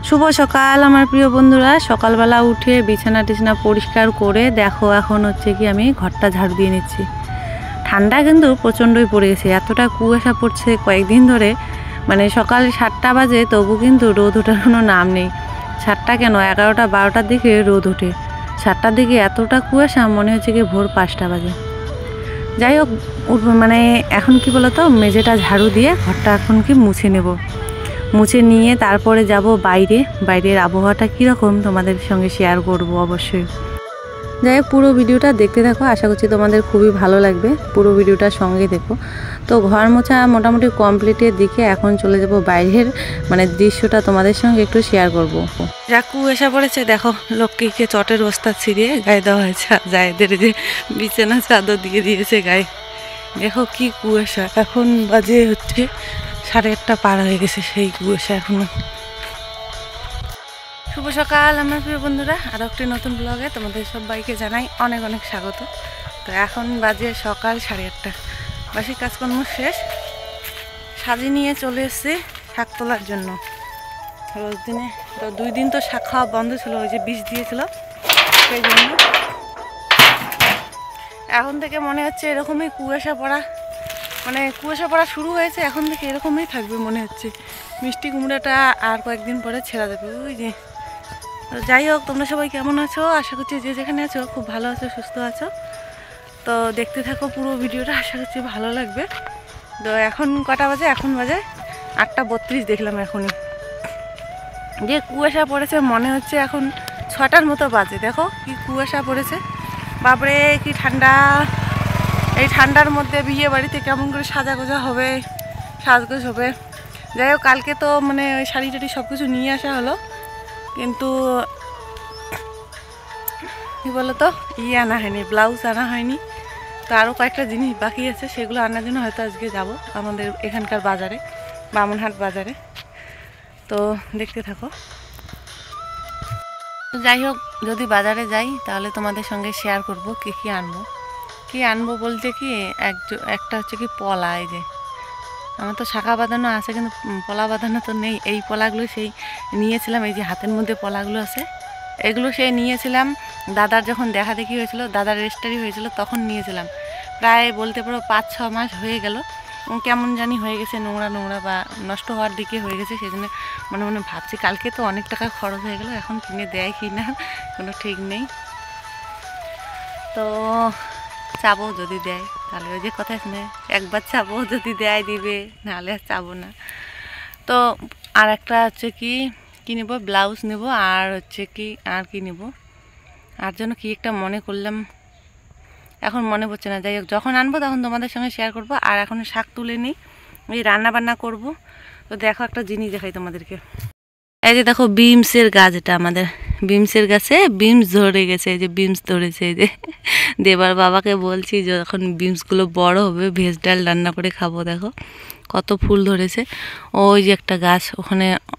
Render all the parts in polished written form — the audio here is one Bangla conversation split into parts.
শুভ সকাল আমার প্রিয় বন্ধুরা। সকালবেলা উঠে বিছানা টিছানা পরিষ্কার করে দেখো এখন হচ্ছে কি আমি ঘরটা ঝাড়ু দিয়ে নিচ্ছি। ঠান্ডা কিন্তু প্রচণ্ডই পড়ে গেছে, এতটা কুয়াশা পড়ছে কয়েকদিন ধরে, মানে সকাল 7টা বাজে তবু কিন্তু রোদ ওঠার কোনো নাম নেই। 7টা কেন 11টা 12টার দিকে রোদ ওঠে, 7টার দিকে এতটা কুয়াশা মনে হচ্ছে কি ভোর 5টা বাজে। যাই হোক, মানে এখন কি বলতো, মেঝেটা ঝাড়ু দিয়ে ঘরটা এখন কি মুছে নেব। মুছে নিয়ে তারপরে যাব বাইরের আবহাওয়াটা কীরকম তোমাদের সঙ্গে শেয়ার করব অবশ্যই। যাই হোক, পুরো ভিডিওটা দেখতে থাকো, আশা করছি তোমাদের খুবই ভালো লাগবে, পুরো ভিডিওটার সঙ্গে দেখো। তো ঘর মোছা মোটামুটি কমপ্লিটের দিকে এখন চলে যাব বাইরের মানে দৃশ্যটা তোমাদের সঙ্গে একটু শেয়ার করব। যা কুয়াশা পড়েছে দেখো, লক্ষ্মীকে চটের বস্তা ছিঁড়িয়ে গায়ে দেওয়া হয়েছে, যায়দের যে বিছানা চাদর দিয়ে দিয়েছে গায়ে। দেখো কি কুয়াশা, এখন বাজে হচ্ছে 1:30 পার হয়ে গেছে, সেই কুয়াশা এখনো। শুভ সকাল আমার প্রিয় বন্ধুরা, আর একটি নতুন ব্লগে তোমাদের সবাইকে জানাই অনেক অনেক স্বাগত। তো এখন বাজে সকাল 8:30, বাসি কাজকর্ম শেষ, সাজি নিয়ে চলে এসেছি শাক তোলার জন্য। রোজ দিনে তো 2 দিন তো শাক খাওয়া বন্ধ ছিল, ওই যে বিষ দিয়েছিল সেই জন্য। এখন থেকে মনে হচ্ছে এরকমই কুয়াশা পড়া, মানে কুয়াশা পড়া শুরু হয়েছে, এখন থেকে এরকমই থাকবে মনে হচ্ছে। মিষ্টি কুমড়াটা আর কয়েকদিন পরে ছেড়া দেবে ওই যে। যাই হোক, তোমরা সবাই কেমন আছো? আশা করছি যে যেখানে আছো খুব ভালো আছো, সুস্থ আছো। তো দেখতে থাকো পুরো ভিডিওটা, আশা করছি ভালো লাগবে। তো এখন কটা বাজে? এখন বাজে 8:32 দেখলাম এখনই। যে কুয়াশা পড়েছে মনে হচ্ছে এখন 6টার মতো বাজে। দেখো কি কুয়াশা পড়েছে, বাপরে কি ঠান্ডা। এই ঠান্ডার মধ্যে বিয়ে বাড়িতে কেমন করে সাজাগোজা হবে, সাজগোজ হবে। যাই হোক, কালকে তো মানে ওই শাড়ি টাড়ি সব কিছু নিয়ে আসা হলো, কিন্তু কী বলতো আনা হয়নি, ব্লাউজ আনা হয়নি। তো আরও কয়েকটা জিনিস বাকি আছে, সেগুলো আনার জন্য হয়তো আজকে যাব আমাদের এখানকার বাজারে, বামনহাট বাজারে। তো দেখতে থাকো। তো যাই হোক, যদি বাজারে যাই তাহলে তোমাদের সঙ্গে শেয়ার করব কী আনবো বলতে কি, একটা হচ্ছে কি পলা। এই যে আমার তো শাখা বাঁধানো আছে, কিন্তু পলা বাঁধানো তো নেই। এই পলাগুলো সেই নিয়েছিলাম, এই যে হাতের মধ্যে পলাগুলো আছে, এগুলো সেই নিয়েছিলাম দাদার যখন দেখা দেখি হয়েছিল, দাদার রেজিস্ট্রি হয়েছিল তখন নিয়েছিলাম। প্রায় বলতে পারো 5-6 মাস হয়ে গেল। কেমন জানি হয়ে গেছে, নোংরা নোংরা বা নষ্ট হওয়ার দিকে হয়ে গেছে। সেই জন্য মনে মনে ভাবছি, কালকে তো অনেক টাকা খরচ হয়ে গেল, এখন কিনে দেয় কি না কোনো ঠিক নেই। তো চাবো যদি দেয়, তাহলে ওই যে কথা শুনে একবার চাবো, যদি দেয় দিবে, নাহলে আর চাবো না। তো আর একটা হচ্ছে কি নেবো, ব্লাউজ নেব, আর হচ্ছে কি আর কি নেব, আর জন্য কি একটা মনে করলাম, এখন মনে পড়ছে না। যাই হোক, যখন আনবো তখন তোমাদের সঙ্গে শেয়ার করব। আর এখন শাক তুলে নিই, এই রান্না বান্না করব। তো দেখো একটা জিনিস দেখাই তোমাদেরকে। এই যে দেখো বিমসের গাছ, এটা আমাদের বিমসের গাছে বিমস ধরে গেছে, এই যে বিমস ধরেছে। এই যে দেবার বাবাকে বলছি যখন বিমসগুলো বড় হবে ভেজ ডাল রান্না করে খাবো। দেখো কত ফুল ধরেছে। ওই যে একটা গাছ,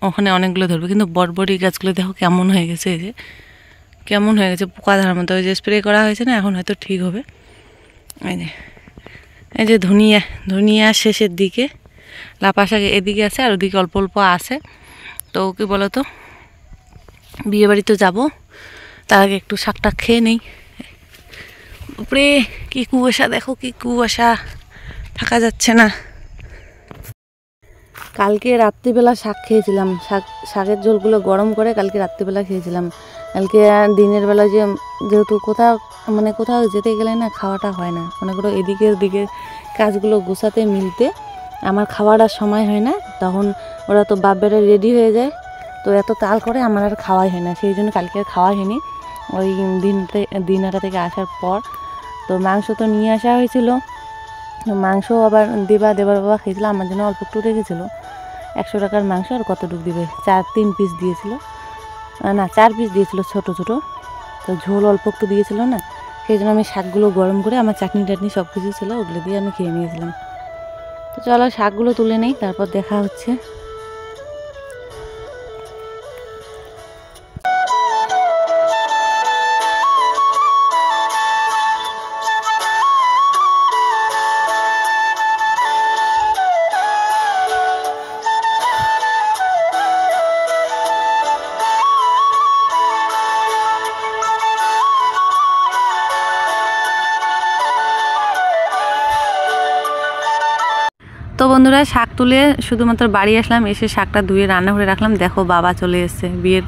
ওখানে অনেকগুলো ধরবে, কিন্তু বড়বড়ি গাছগুলো দেখো কেমন হয়ে গেছে, এই যে কেমন হয়ে গেছে পোকা ধরার মতো। ওই যে স্প্রে করা হয়েছে না, এখন হয়তো ঠিক হবে। এই যে ধনিয়া শেষের দিকে, লাপা শাক এদিকে আছে, আর ওদিকে অল্প অল্প আছে। তো কি বলো তো, বিয়ে বাড়ি তো যাবো, তার আগে একটু শাকটা খেয়ে নেই। উপরে কি কুয়াশা, দেখো কি কুয়াশা, থাকা যাচ্ছে না। কালকে রাত্রিবেলা শাক খেয়েছিলাম, শাকের ঝোলগুলো গরম করে কালকে রাত্রিবেলা খেয়েছিলাম। কালকে দিনের বেলা যেহেতু কোথাও যেতে গেলে না খাওয়াটা হয় না, মনে করো এদিকে ওদিকে কাজগুলো গোছাতে মিলতে আমার খাওয়ার আর সময় হয় না। তখন ওরা তো বাপ বেটা রেডি হয়ে যায়, তো এত তাল করে আমার আর খাওয়াই হয় না। সেই জন্য কালকে আর খাওয়া হয়নি। ওই দিনটা থেকে আসার পর তো মাংস তো নিয়ে আসা হয়েছিল, মাংস আবার দেবার বাবা খেয়েছিল, আমার জন্য অল্প একটু রেখেছিলো। 100 টাকার মাংস, আর কতটুকু দিবে, 3 পিস দিয়েছিল, না 4 পিস দিয়েছিল ছোটো ছোটো। তো ঝোল অল্প একটু দিয়েছিল না, সেই জন্য আমি শাকগুলো গরম করে, আমার চাটনি টাটনি সব কিছু ছিল, ওগুলো দিয়ে আমি খেয়ে নিয়েছিলাম। তো চলো শাকগুলো তুলে নেই, তারপর দেখা হচ্ছে। বন্ধুরা শাক তুলে শুধুমাত্র বাড়ি আসলাম, এসে শাকটা ধুয়ে রান্না করে রাখলাম। দেখো বাবা চলে এসছে বিয়ের,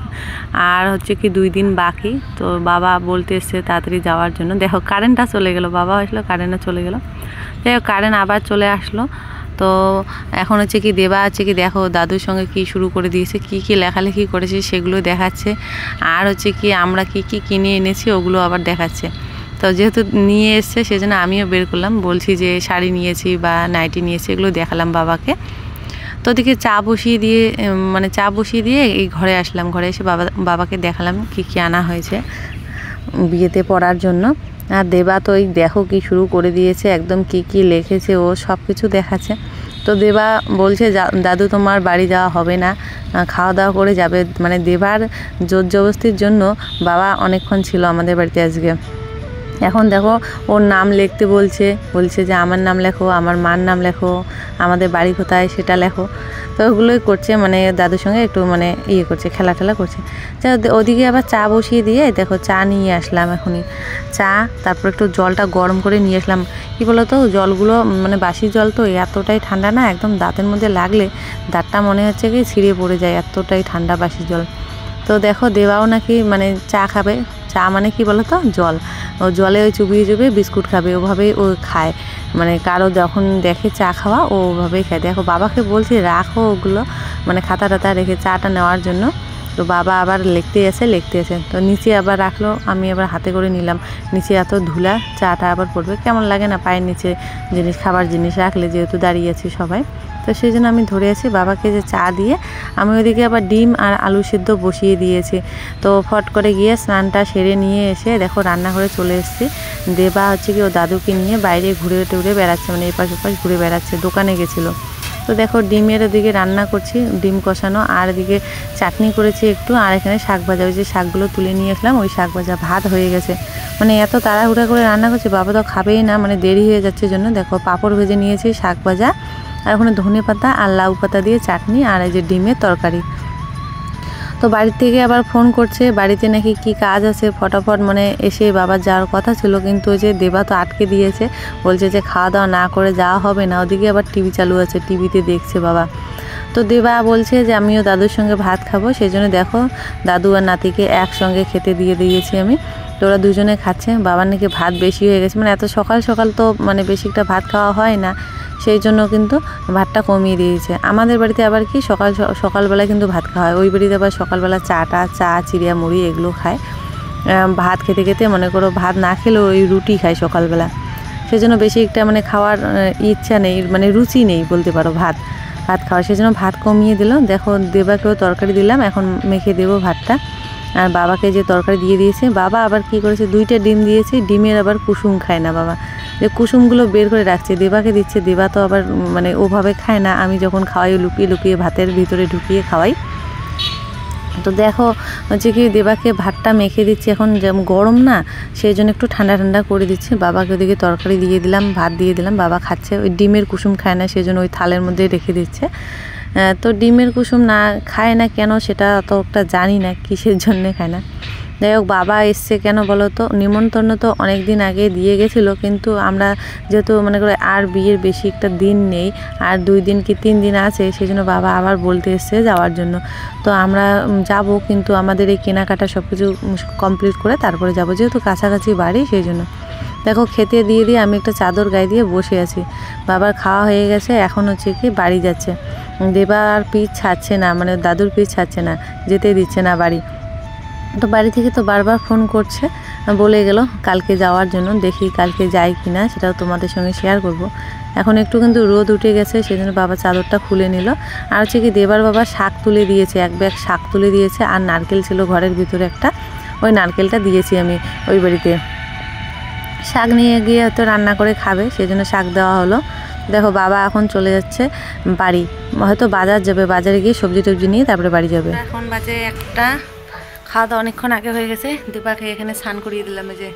আর হচ্ছে কি 2 দিন বাকি। তো বাবা বলতে এসছে তাড়াতাড়ি যাওয়ার জন্য। দেখো কারেন্টটা চলে গেল, বাবা আসলো কারেন্টটা চলে গেল। যাই হোক কারেন্ট আবার চলে আসলো। তো এখন হচ্ছে কি দেবা হচ্ছে কি দেখো দাদুর সঙ্গে কি শুরু করে দিয়েছে, কি কি লেখালেখি করেছে সেগুলো দেখাচ্ছে, আর হচ্ছে কি আমরা কি কি কিনে এনেছি ওগুলো আবার দেখাচ্ছে। তো যেহেতু নিয়ে এসছে সেজন্য আমিও বের করলাম, বলছি যে শাড়ি নিয়েছি বা নাইটি নিয়েছি, এগুলো দেখালাম বাবাকে। তো ওদিকে চা বসিয়ে দিয়ে এই ঘরে আসলাম। ঘরে এসে বাবাকে দেখালাম কি কি আনা হয়েছে বিয়েতে পরার জন্য। আর দেবা তো এই দেখো কি শুরু করে দিয়েছে, একদম কি কি লিখেছে ও সব কিছু দেখাচ্ছে। তো দেবা বলছে দাদু তোমার বাড়ি যাওয়া হবে না, খাওয়া দাওয়া করে যাবে। মানে দেবার জোর জবস্তির জন্য বাবা অনেকক্ষণ ছিল আমাদের বাড়িতে আজকে। এখন দেখো ওর নাম লিখতে বলছে যে আমার নাম লেখো, আমার মার নাম লেখো, আমাদের বাড়ি কোথায় সেটা লেখো। তো ওগুলোই করছে, মানে দাদুর সঙ্গে একটু মানে করছে, খেলা করছে। যা ওদিকে আবার চা বসিয়ে দিয়ে দেখো চা নিয়ে আসলাম এখনই। চা তারপর একটু জলটা গরম করে নিয়ে আসলাম। কী বলো তো জলগুলো মানে বাসি জল তো এতটাই ঠান্ডা না, একদম দাঁতের মধ্যে লাগলে দাঁতটা মনে হচ্ছে কি ছিঁড়ে পড়ে যায়, এতটাই ঠান্ডা বাসি জল। তো দেখো দেওয়াও নাকি মানে চা খাবে। চা মানে কি বলো তো জল, ও জলে ওই চুবিয়ে বিস্কুট খাবে, ওভাবেই ও খায়। মানে কারো যখন দেখে চা খাওয়া ও ওভাবেই খায়। দেখো বাবাকে বলছি রাখো ওগুলো, মানে খাতা টাতা রেখে চাটা নেওয়ার জন্য। তো বাবা আবার লিখতে আসে। তো নিচে আবার রাখলো, আমি আবার হাতে করে নিলাম। নিচে এত ধুলা, চাটা আবার পড়বে, কেমন লাগে না পায়ের নিচে খাবার জিনিস রাখলে, যেহেতু দাঁড়িয়ে আছি সবাই। তো সেই জন্য আমি ধরে আছি বাবাকে যে চা দিয়ে। আমি ওইদিকে আবার ডিম আর আলু সিদ্ধ বসিয়ে দিয়েছি। তো ফট করে গিয়ে স্নানটা সেরে নিয়ে এসে দেখো রান্নাঘরে চলে এসেছি। দেবা হচ্ছে কি ও দাদুকে নিয়ে বাইরে ঘুরে টুরে বেড়াচ্ছে, মানে এপাশ ওপাশ ঘুরে বেড়াচ্ছে, দোকানে গেছিলো। তো দেখো ডিমের ওদিকে রান্না করছি, ডিম কষানো, আর এদিকে চাটনি করেছি একটু, আর এখানে শাক ভাজা, ওই যে শাকগুলো তুলে নিয়ে আসলাম ওই শাক ভাজা। ভাত হয়ে গেছে, মানে এত তাড়াহুড়া করে রান্না করছি, বাবা তো খাবেই না, মানে দেরি হয়ে যাচ্ছে জন্য। দেখো পাঁপড় ভেজে নিয়েছি, শাক ভাজা, আর ওখানে ধনে পাতা আর লাউ পাতা দিয়ে চাটনি, আর এই যে ডিমের তরকারি। তো বাড়ির থেকে আবার ফোন করছে, বাড়িতে নাকি কি কাজ আছে, ফটাফট মানে এসে বাবার যাওয়ার কথা ছিল, কিন্তু ওই যে দেবা তো আটকে দিয়েছে, বলছে যে খাওয়া দাওয়া না করে যাওয়া হবে না। ওদিকে আবার টিভি চালু আছে, টিভিতে দেখছে বাবা। তো দেবা বলছে যে আমিও দাদুর সঙ্গে ভাত খাবো, সেই জন্য দেখো দাদু আর নাতিকে একসঙ্গে খেতে দিয়ে দিয়েছি আমি। তো ওরা দুজনে খাচ্ছে। বাবার নাকি ভাত বেশি হয়ে গেছে, মানে এত সকাল সকাল তো মানে বেশি একটা ভাত খাওয়া হয় না, সেই জন্য কিন্তু ভাতটা কমিয়ে দিয়েছে। আমাদের বাড়িতে আবার কি সকালবেলায় কিন্তু ভাত খাওয়া হয়, ওই বাড়িতে আবার সকালবেলা চা চিড়িয়া মুড়ি এগুলো খায়। ভাত খেতে খেতে মনে করো ভাত না খেলেও ওই রুটি খায় সকালবেলা, সেই জন্য বেশি একটা মানে খাওয়ার ইচ্ছা নেই, মানে রুচি নেই বলতে পারো ভাত খাওয়া, সেই জন্য ভাত কমিয়ে দিল। দেখো দেবাকেও তরকারি দিলাম, এখন মেখে দেবো ভাতটা। আর বাবাকে যে তরকারি দিয়ে দিয়েছে, বাবা আবার কি করেছে 2টা ডিম দিয়েছে, ডিমের আবার কুসুম খায় না বাবা, যে কুসুমগুলো বের করে রাখছে, দেবাকে দিচ্ছে। দেবা তো আবার মানে ওভাবে খায় না, আমি যখন খাওয়াই লুকিয়ে ভাতের ভিতরে ঢুকিয়ে খাওয়াই। তো দেখো হচ্ছে কি দেবাকে ভাতটা মেখে দিচ্ছি, এখন যেমন গরম না, সেই জন্য একটু ঠান্ডা করে দিচ্ছি। বাবাকে ওদিকে তরকারি দিয়ে দিলাম, ভাত দিয়ে দিলাম, বাবা খাচ্ছে। ওই ডিমের কুসুম খায় না, সেই জন্য ওই থালের মধ্যে রেখে দিচ্ছে। তো ডিমের কুসুম না খায় না কেন সেটা অতটা জানি না, কিসের জন্যে খায় না। যাই হোক বাবা এসছে কেন বলো তো, নিমন্ত্রণ তো অনেক দিন আগে দিয়ে গেছিলো, কিন্তু আমরা যেহেতু মনে করে আর বিয়ের বেশি একটা দিন নেই, আর 2 দিন কি 3 দিন আছে, সেই জন্য বাবা আবার বলতে এসছে যাওয়ার জন্য। তো আমরা যাব, কিন্তু আমাদের এই কেনাকাটা সব কিছু কমপ্লিট করে তারপরে যাব, যেহেতু কাছাকাছি বাড়ি, সেই জন্য। দেখো খেতে দিয়ে আমি একটা চাদর গায়ে দিয়ে বসে আছি। বাবার খাওয়া হয়ে গেছে, এখন হচ্ছে কি বাড়ি যাচ্ছে। দেবা আর পিঠ ছাড়ছে না, মানে দাদুর পিঠ ছাড়ছে না, যেতে দিচ্ছে না বাড়ি। তো বাড়ি থেকে তো বারবার ফোন করছে, বলে গেল কালকে যাওয়ার জন্য, দেখি কালকে যাই কি না সেটাও তোমাদের সঙ্গে শেয়ার করব। এখন একটু কিন্তু রোদ উঠে গেছে, সেই জন্য বাবা চাদরটা খুলে নিল। আর হচ্ছে কি দেবার বাবা শাক তুলে দিয়েছে, 1 ব্যাগ শাক তুলে দিয়েছে, আর নারকেল ছিল ঘরের ভিতরে একটা, ওই নারকেলটা দিয়েছি আমি ওই বাড়িতে। শাক নিয়ে গিয়ে হয়তো রান্না করে খাবে, সেই জন্য শাক দেওয়া হলো। দেখো বাবা এখন চলে যাচ্ছে বাড়ি, হয়তো বাজার যাবে, বাজারে গিয়ে সবজি টবজি নিয়ে তারপরে বাড়ি যাবে। এখন বাজে 1টা, খাওয়া দাওয়া অনেকক্ষণ আগে হয়ে গেছে। দেবাকে এখানে স্নান করিয়ে দিলাম, এই যে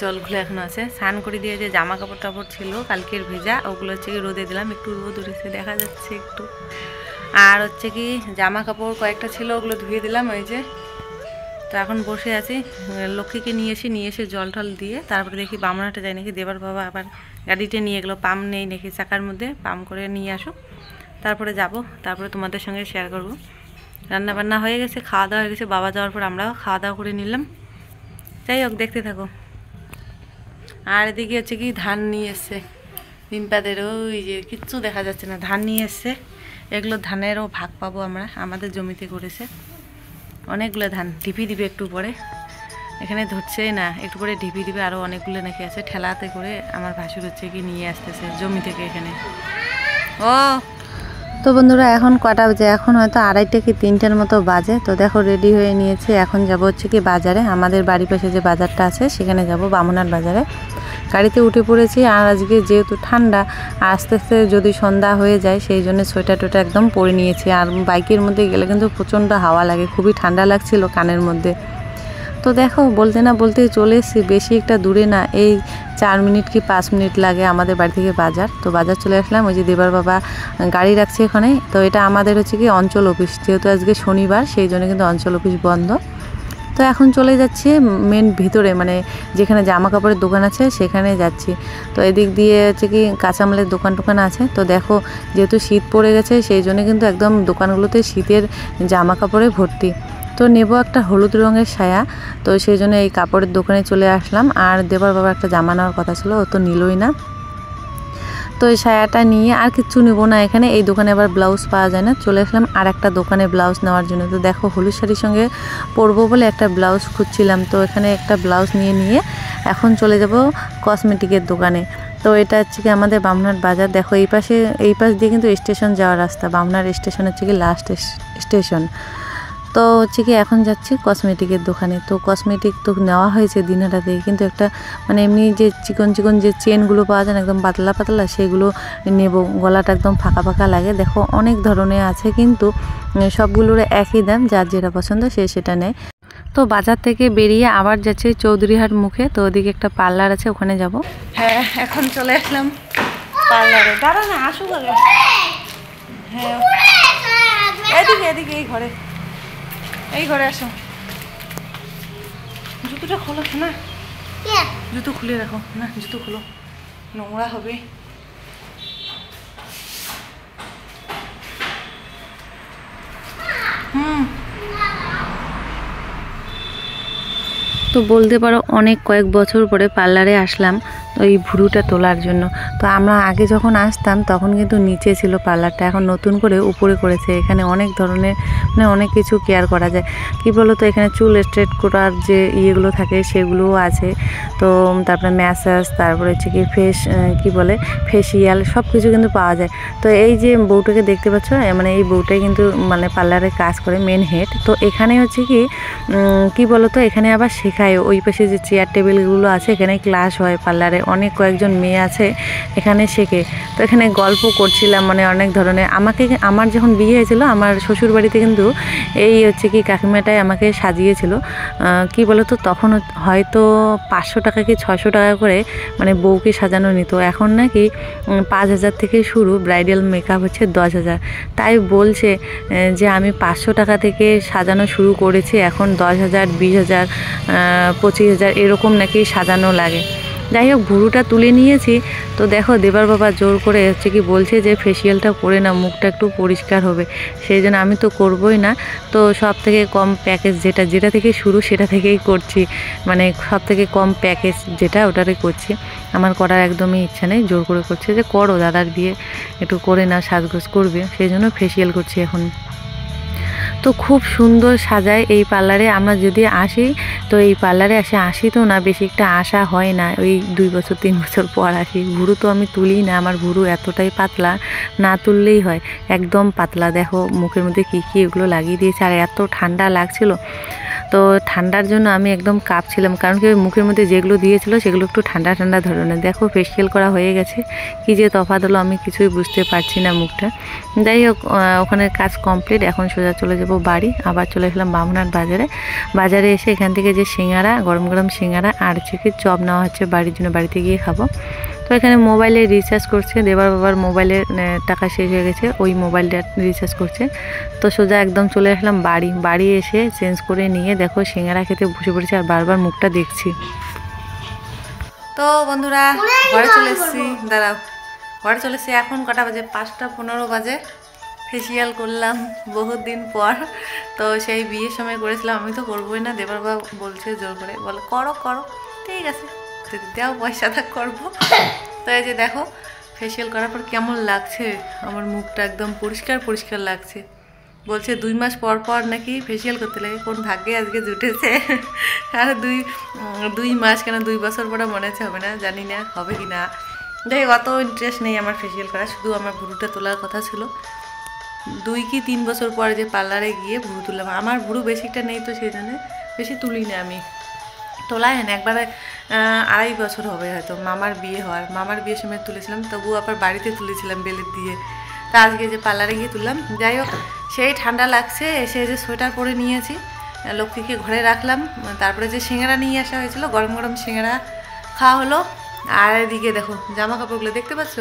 জলগুলো এখনো আছে, স্নান করে দিয়ে যে জামা কাপড় টাপড় ছিল কালকের ভেজা, ওগুলো হচ্ছে কি রোদে দিলাম, একটু রোদ উঠেছে দেখা যাচ্ছে একটু। আর হচ্ছে কি জামা কাপড় কয়েকটা ছিল, ওগুলো ধুয়ে দিলাম ওই যে। তো এখন বসে আছি, লক্ষ্মীকে নিয়ে এসে জল টল দিয়ে তারপরে দেখি বামনাটা যাই নাকি, দেবার বাবা আবার গাড়িতে নিয়ে গেলো, পাম্প নেই নাকি চাকার মধ্যে, পাম্প করে নিয়ে আসো, তারপরে যাব, তারপরে তোমাদের সঙ্গে শেয়ার করব। রান্না বান্না হয়ে গেছে, খাওয়া দাওয়া হয়ে গেছে, বাবা যাওয়ার পর আমরাও খাওয়া দাওয়া করে নিলাম। যাই হোক, দেখতে থাকো। আর এদিকে হচ্ছে কি ধান নিয়ে এসছে রিম্পাদের, ওই যে কিচ্ছু দেখা যাচ্ছে না, ধান নিয়ে এসছে। এগুলো ধানেরও ভাগ পাবো আমরা, আমাদের জমিতে করেছে অনেকগুলো ধান। ঢিপি দিবে একটু পরে, এখানে ধরছেই না, একটু পরে ঢিপি দিবে, আরও অনেকগুলো নাকি আছে। ঠেলাতে করে আমার ভাসুর হচ্ছে কি নিয়ে আসতেছে জমি থেকে এখানে। ও তো বন্ধুরা, এখন কটা বাজে? এখন হয়তো 2:30 কি 3টার মতো বাজে। তো দেখো রেডি হয়ে নিয়েছি, এখন যাব হচ্ছে কি বাজারে। আমাদের বাড়ির পাশে যে বাজারটা আছে সেখানে যাব, বামুনহাট বাজারে। গাড়িতে উঠে পড়েছি। আর আজকে যেহেতু ঠান্ডা, আস্তে আস্তে যদি সন্ধ্যা হয়ে যায় সেই জন্য সোয়েটার টোয়েটার একদম পরে নিয়েছি। আর বাইকের মধ্যে গেলে কিন্তু প্রচণ্ড হাওয়া লাগে, খুবই ঠান্ডা লাগছিল কানের মধ্যে। তো দেখো বলতে না বলতেই চলে এসেছি, বেশি একটা দূরে না, এই 4 মিনিট কি 5 মিনিট লাগে আমাদের বাড়ি থেকে বাজার। তো বাজার চলে আসলাম, ওই যে দেবার বাবা গাড়ি রাখছে এখানে। তো এটা আমাদের হচ্ছে কি অঞ্চল অফিস, যেহেতু আজকে শনিবার সেই জন্য কিন্তু অঞ্চল অফিস বন্ধ। তো এখন চলে যাচ্ছি মেন ভিতরে, মানে যেখানে জামা কাপড়ের দোকান আছে সেখানে যাচ্ছি। তো এদিক দিয়ে হচ্ছে কি কাঁচামালের দোকান টোকান আছে। তো দেখো যেহেতু শীত পড়ে গেছে সেই জন্য কিন্তু একদম দোকানগুলোতে শীতের জামা কাপড়ে ভর্তি। তো নেব একটা হলুদ রঙের সায়া, তো সেই জন্য এই কাপড়ের দোকানে চলে আসলাম। আর দেবার বাবা একটা জামা নেওয়ার কথা ছিল, ও তো নিলই না। তো এই সায়াটা নিয়ে আর কিচ্ছু নেব না এখানে, এই দোকানে আবার ব্লাউজ পাওয়া যায় না। চলে আসলাম আর একটা দোকানে ব্লাউজ নেওয়ার জন্য। তো দেখো হলুদ শাড়ির সঙ্গে পরবো বলে একটা ব্লাউজ খুঁজছিলাম, তো এখানে একটা ব্লাউজ নিয়ে এখন চলে যাব কসমেটিকের দোকানে। তো এটা হচ্ছে কি আমাদের বামুনহাট বাজার। দেখো এই পাশ দিয়ে কিন্তু স্টেশন যাওয়ার রাস্তা, বামুনহাট স্টেশন হচ্ছে কি লাস্ট স্টেশন। তো হচ্ছে কি এখন যাচ্ছি কসমেটিকের দোকানে। তো কসমেটিক তো নেওয়া হয়েছে দিনহাটাতে, কিন্তু একটা মানে এমনি যে চিকন চিকন যে চেনগুলো পাওয়া যায় না একদম পাতলা পাতলা, সেগুলো নেব। গলাটা একদম ফাঁকা ফাঁকা লাগে। দেখো অনেক ধরনের আছে, কিন্তু সবগুলোর একই দাম, যার যেটা পছন্দ সে সেটা নেয়। তো বাজার থেকে বেরিয়ে আবার যাচ্ছে চৌধুরীহাট মুখে। তো ওদিকে একটা পার্লার আছে, ওখানে যাব। হ্যাঁ এখন চলে আসলাম পার্লারে। দাঁড়া না, আসুক আগে। হ্যাঁ এদিকে এদিকে, এই ঘরে আসো। জুতোটা খোলো না, জুতো খুলে রাখো না, জুতো খোলো, নোংরা হবে। তো বলতে পারো অনেক কয়েক বছর পরে পার্লারে আসলাম ওই ভুরুটা তোলার জন্য। তো আমরা আগে যখন আসতাম তখন কিন্তু নিচে ছিল পার্লারটা, এখন নতুন করে উপরে করেছে। এখানে অনেক ধরনের মানে অনেক কিছু কেয়ার করা যায়। কি বলো তো, এখানে চুল স্ট্রেট করার যে ইয়েগুলো থাকে সেগুলোও আছে। তো তারপরে ম্যাসাজ, তারপরে হচ্ছে কি ফেসিয়াল, সব কিছু কিন্তু পাওয়া যায়। তো এই যে বউটাকে দেখতে পাচ্ছ, মানে এই বউটাই কিন্তু মানে পার্লারে কাজ করে, মেন হেড। তো এখানে হচ্ছে কি বলো তো, এখানে আবার শেখায়, ওই পাশে যে চেয়ার টেবিলগুলো আছে এখানে ক্লাস হয় পার্লারে, অনেক কয়েকজন মেয়ে আছে এখানে শেখে। তো এখানে গল্প করছিলাম, মানে অনেক ধরনের। আমার যখন বিয়ে হয়েছিল আমার শ্বশুর বাড়িতে কিন্তু এই হচ্ছে কি কাকিমাটাই আমাকে সাজিয়েছিল। কি বলো তো, তখন হয়তো 500 টাকা কি 600 টাকা করে মানে বউকে সাজানো নিত। এখন নাকি 5000 থেকে শুরু, ব্রাইডাল মেকআপ হচ্ছে 10,000। তাই বলছে যে আমি 500 টাকা থেকে সাজানো শুরু করেছি, এখন 10,000, 20,000, 25,000 এরকম নাকি সাজানো লাগে। যাই হোক, ভুরুটা তুলে নিয়েছি। তো দেখো দেবার বাবা জোর করে হচ্ছে কি বলছে যে ফেসিয়ালটা করে না, মুখটা একটু পরিষ্কার হবে। সেই জন্য আমি তো করবই না। তো সব থেকে কম প্যাকেজ যেটা থেকে শুরু সেটা থেকেই করছি, মানে সব থেকে কম প্যাকেজ যেটা ওটারই করছি। আমার করার একদমই ইচ্ছা নেই, জোর করে করছে যে করো, দাদার বিয়ে একটু করে না, সাজগোজ করবে, সেই জন্য ফেসিয়াল করছি এখন। তো খুব সুন্দর সাজায় এই পার্লারে। আমরা যদি আসি, তো এই পার্লারে আসি তো না, বেশি একটা আসা হয় না, ওই 2 বছর 3 বছর পর আসি। ভুরু তো আমি তুলি না, আমার ভুরু এতটাই পাতলা, না তুললেই হয়, একদম পাতলা। দেখো মুখের মধ্যে কী এগুলো লাগিয়ে দিয়েছে। আর এত ঠান্ডা লাগছিল, তো ঠান্ডার জন্য আমি একদম কাঁপছিলাম, কারণ কি মুখের মধ্যে যেগুলো দিয়েছিল সেগুলো একটু ঠান্ডা ঠান্ডা ধরনের। দেখো ফেসিয়াল করা হয়ে গেছে, কী যে তফাৎ হলো আমি কিছুই বুঝতে পারছি না মুখটা। যাই হোক, ওখানে কাজ কমপ্লিট, এখন সোজা চলে যাব বাড়ি। আবার চলে আসলাম বামুনহাট বাজারে এসে এখান থেকে যে সিঙ্গারা, গরম গরম সিঙ্গারা আর হচ্ছে চপ নেওয়া হচ্ছে বাড়ির জন্য, বাড়িতে গিয়ে খাবো। তো এখানে মোবাইলে রিচার্জ করছে, দেবার বাবার মোবাইলের টাকা শেষ হয়ে গেছে, ওই মোবাইলটা রিচার্জ করছে। তো সোজা একদম চলে আসলাম বাড়ি এসে চেঞ্জ করে নিয়ে দেখো সিঙ্গারা খেতে বসে পড়েছি, আর বারবার মুখটা দেখছি। তো বন্ধুরা ঘরে চলে এসেছি, দাঁড়াও, ঘরে চলে এসেছি। এখন কটা বাজে? 5:15 বাজে। ফেসিয়াল করলাম বহুত দিন পর। তো সেই বিয়ের সময় করেছিলাম, আমি তো করবোই না, দেবার বাবা বলছে জোর করে, বলে করো করো, ঠিক আছে যদি দেও পয়সা থাক করবো। তো এই যে দেখো ফেসিয়াল করার পর কেমন লাগছে, আমার মুখটা একদম পরিষ্কার পরিষ্কার লাগছে। বলছে 2 মাস পর পর নাকি ফেসিয়াল করতে লাগে, কোন ভাগ্যে আজকে জুটেছে। আর 2 মাস কেন 2 বছর পরে মনে হচ্ছে হবে না, জানি না হবে কি না। যাই অত ইন্টারেস্ট নেই আমার ফেসিয়াল করা, শুধু আমার ভুরুটা তোলার কথা ছিল। 2 কি 3 বছর পরে যে পার্লারে গিয়ে ভুরু তুললাম। আমার ভুরু বেশিটা নেই তো সেই জন্য বেশি তুলি না আমি, তোলাই না। একবারে 2.5 বছর হবে হয়তো মামার বিয়ে হওয়ার, মামার বিয়ের সময় তুলেছিলাম, তবু আবার বাড়িতে তুলেছিলাম বেলের দিয়ে। তা আজকে যে পার্লারে গিয়ে তুললাম। যাই হোক সেই ঠান্ডা লাগছে, এসে যে সোয়েটার পরে নিয়েছি, লক্ষ্মীকে ঘরে রাখলাম। তারপরে যে সিঙ্গারা নিয়ে আসা হয়েছিল, গরম গরম সিঙ্গারা খাওয়া হলো। আর এদিকে দেখো জামা কাপড়গুলো দেখতে পাচ্ছ,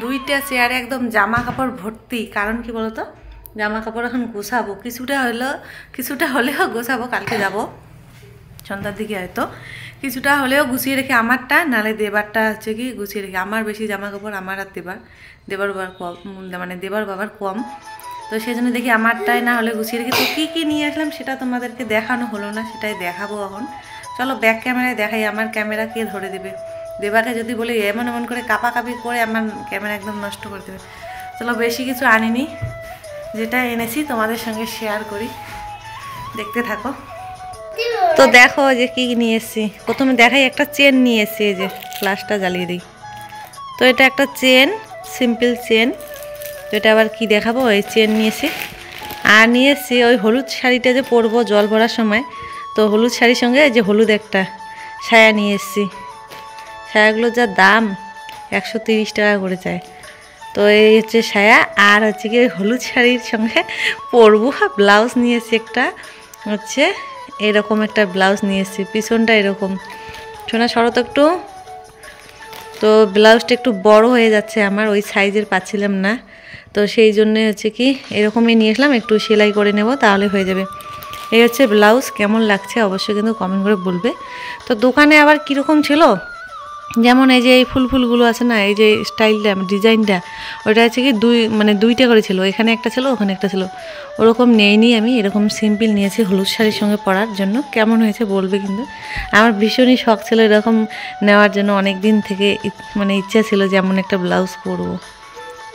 2টা চেয়ারে একদম জামা কাপড় ভর্তি। কারণ কি বলতো, জামা কাপড় এখন গোছাবো, কিছুটা হলেও গোছাবো। কালকে যাবো সন্ধ্যার দিকে, হয়তো কিছুটা হলেও গুছিয়ে রেখে আমারটা, নালে দেবারটা হচ্ছে কি গুছিয়ে রেখে। আমার বেশি জামা কাপড়, আমার আর দেবার বাবার কম, মানে দেবার বাবার কম। তো সেই জন্য দেখি আমারটাই না হলে গুছিয়ে রেখে। তো কী কী নিয়ে আসলাম সেটা তোমাদেরকে দেখানো হলো না, সেটাই দেখাবো এখন। চলো ব্যাক ক্যামেরায় দেখাই, আমার ক্যামেরা কে ধরে দেবে। দেবাকে যদি বলি এমন এমন করে কাপাকাপি করে আমার ক্যামেরা একদম নষ্ট করে দেবে। চলো বেশি কিছু আনিনি, যেটা এনেছি তোমাদের সঙ্গে শেয়ার করি, দেখতে থাকো। তো দেখো যে কি নিয়ে এসেছি, প্রথমে দেখাই একটা চেন নিয়ে এসেছি, এই যে ফ্ল্যাশটা জ্বালিয়ে দিই। তো এটা একটা চেন, সিম্পল চেন। তো এটা আবার কি দেখাবো, এই চেন নিয়েছি। আর নিয়ে এসেছি ওই হলুদ শাড়িটা যে পরবো জল ভরার সময়, তো হলুদ শাড়ির সঙ্গে এই যে হলুদ একটা সায়া নিয়ে এসেছি। সায়াগুলোর যা দাম, 130 টাকা করে চায়। তো এই হচ্ছে সায়া, আর হচ্ছে কি হলুদ শাড়ির সঙ্গে পরবো। ব্লাউজ নিয়েছি একটা, হচ্ছে এরকম একটা ব্লাউজ নিয়ে এসেছি, পিছনটা এরকম। শোনা শরৎ একটু, তো ব্লাউজটা একটু বড় হয়ে যাচ্ছে আমার, ওই সাইজের পাচ্ছিলাম না, তো সেই জন্য হচ্ছে কি এরকমই নিয়ে আসলাম। একটু সেলাই করে নেব, তাহলে হয়ে যাবে। এই হচ্ছে ব্লাউজ, কেমন লাগছে অবশ্যই কিন্তু কমেন্ট করে বলবে। তো দোকানে আবার কীরকম ছিল, যেমন এই যে এই ফুলগুলো আছে না, এই যে স্টাইলটা ডিজাইনটা, ওটা হচ্ছে কি মানে 2টা করে ছিল, এখানে একটা ছিল ওখানে একটা ছিল। ওরকম নেইনি আমি, এরকম সিম্পল নিয়েছি হলুদ শাড়ির সঙ্গে পরার জন্য। কেমন হয়েছে বলবে কিন্তু। আমার ভীষণই শখ ছিল এরকম নেওয়ার জন্য, অনেক দিন থেকে মানে ইচ্ছা ছিল যে এমন একটা ব্লাউজ পরবো।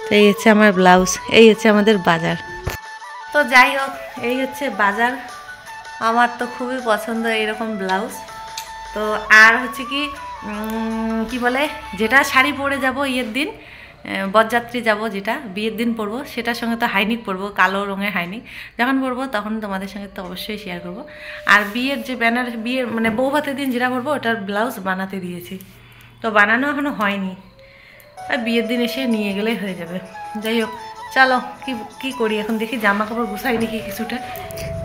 তো এই হচ্ছে আমার ব্লাউজ, এই হচ্ছে আমাদের বাজার। তো যাই হোক এই হচ্ছে বাজার, আমার তো খুবই পছন্দ এরকম ব্লাউজ। তো আর হচ্ছে কি কি বলে, যেটা শাড়ি পরে যাব ইয়ের দিন, বরযাত্রী যাব, যেটা বিয়ের দিন পরবো, সেটার সঙ্গে তো হাইনিক পরবো, কালো রঙের হাইনিক। যখন পরবো তখন তোমাদের সঙ্গে তো অবশ্যই শেয়ার করবো। আর বিয়ের যে ব্যানার, বিয়ের মানে বউ ভাতের দিন যেটা পরবো, ওটার ব্লাউজ বানাতে দিয়েছি, তো বানানো এখনও হয়নি, আর বিয়ের দিন এসে নিয়ে গেলেই হয়ে যাবে। যাই হোক চলো কি করি এখন, দেখি জামা কাপড় গুছাই নাকি কিছুটা।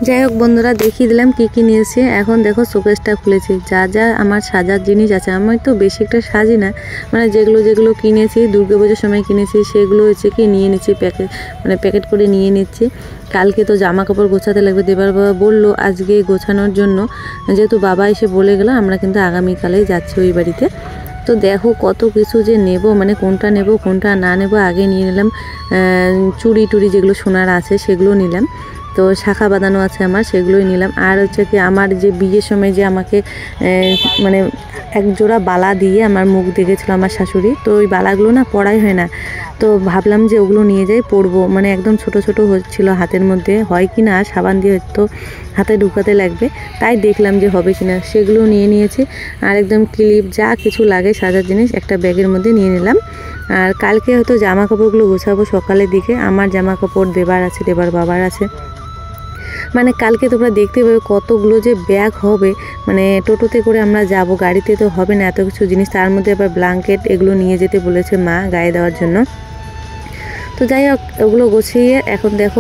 যাই হোক বন্ধুরা, দেখিয়ে দিলাম কি কি নিয়েছি। এখন দেখো শোকেসটা খুলেছি, যা যা আমার সাজার জিনিস আছে। আমি তো বেশি একটা সাজি না, মানে যেগুলো কিনেছি দুর্গাপুজোর সময় কিনেছি, সেগুলো হচ্ছে কি নিয়ে নিচ্ছি, প্যাকেট করে নিয়ে নিচ্ছি। কালকে তো জামা কাপড় গোছাতে লাগবে, দেবার বাবা বললো আজকে গোছানোর জন্য, যেহেতু বাবা এসে বলে গেল, আমরা কিন্তু আগামীকালেই যাচ্ছি ওই বাড়িতে। তো দেখো কত কিছু যে নেব, মানে কোনটা নেব কোনটা না নেব। আগে নিয়ে নিলাম চুড়ি যেগুলো সোনার আছে সেগুলো নিলাম। তো শাখা বাঁধানো আছে আমার, সেগুলোই নিলাম। আর হচ্ছে কি আমার যে বিয়ের সময় যে আমাকে মানে এক জোড়া বালা দিয়ে আমার মুখ দেখেছিলো আমার শাশুড়ি, তো ওই বালাগুলো না পরাই হয় না, তো ভাবলাম যে ওগুলো নিয়ে যাই পরবো। মানে একদম ছোট হচ্ছিল হাতের মধ্যে, হয় কি না সাবান দিয়ে হয়তো হাতে ঢুকাতে লাগবে, তাই দেখলাম যে হবে কিনা, সেগুলো নিয়ে নিয়েছি। আর একদম ক্লিপ যা কিছু লাগে সাজার জিনিস একটা ব্যাগের মধ্যে নিয়ে নিলাম। আর কালকে হয়তো জামা কাপড়গুলো গোছাবো সকালের দিকে। আমার জামা কাপড় দেবার আছে, দেবার বাবার আছে, মানে কালকে তোমরা দেখতে পাবে কতগুলো যে ব্যাগ হবে। মানে টোটোতে করে আমরা যাব, গাড়িতে তো হবে না এত কিছু জিনিস, তার মধ্যে আবার ব্ল্যাঙ্কেট এগুলো নিয়ে যেতে বলেছে মা গায়ে দেওয়ার জন্য। তো যাই হোক ওগুলো গুছিয়ে এখন দেখো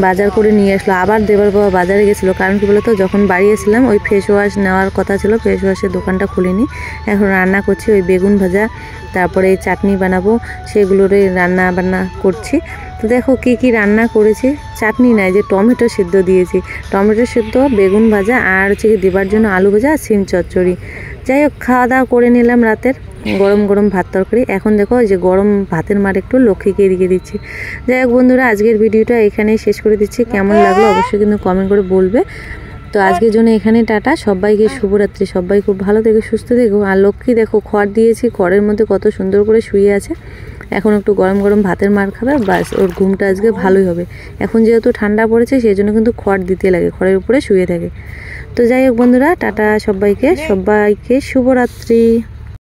বাজার করে নিয়ে আসলো। আবার দেবার বাবা বাজারে গেছিলো, কারণ কি বলতো যখন বাড়ি এসেছিলাম ওই ফেস ওয়াশ নেওয়ার কথা ছিল, ফেস ওয়াশের দোকানটা খুলিনি। এখন রান্না করছি ওই বেগুন ভাজা, তারপরে চাটনি বানাবো, সেগুলোরে রান্না বান্না করছি। তো দেখো কি রান্না করেছি, চাটনি নাই, যে টমেটো সিদ্ধ দিয়েছি, টমেটো সিদ্ধ, বেগুন ভাজা, আর হচ্ছে কি দেবার জন্য আলু ভাজা আর সিম চচ্চড়ি। যাই হোক, খাওয়া দাওয়া করে নিলাম রাতের গরম গরম ভাত তরকারি। এখন দেখো যে গরম ভাতের মার একটু লক্ষ্মীকে এদিকে দিচ্ছি। যাই হোক বন্ধুরা, আজকের ভিডিওটা এখানেই শেষ করে দিচ্ছি। কেমন লাগলো অবশ্যই কিন্তু কমেন্ট করে বলবে। তো আজকের জন্য এখানে টাটা, সবাইকে শুভরাত্রি। সবাই খুব ভালো থেকো, সুস্থ থেকো। আর লক্ষ্মী দেখো খড় দিয়েছি, খড়ের মধ্যে কত সুন্দর করে শুয়ে আছে। এখন একটু গরম গরম ভাতের মার খাবে, বাস ওর ঘুমটা আজকে ভালোই হবে। এখন যেহেতু ঠান্ডা পড়েছে সেই জন্য কিন্তু খড় দিতে লাগে, খড়ের উপরে শুয়ে থাকে। তো যাই হোক বন্ধুরা, টাটা সবাইকে, সবাইকে শুভরাত্রি।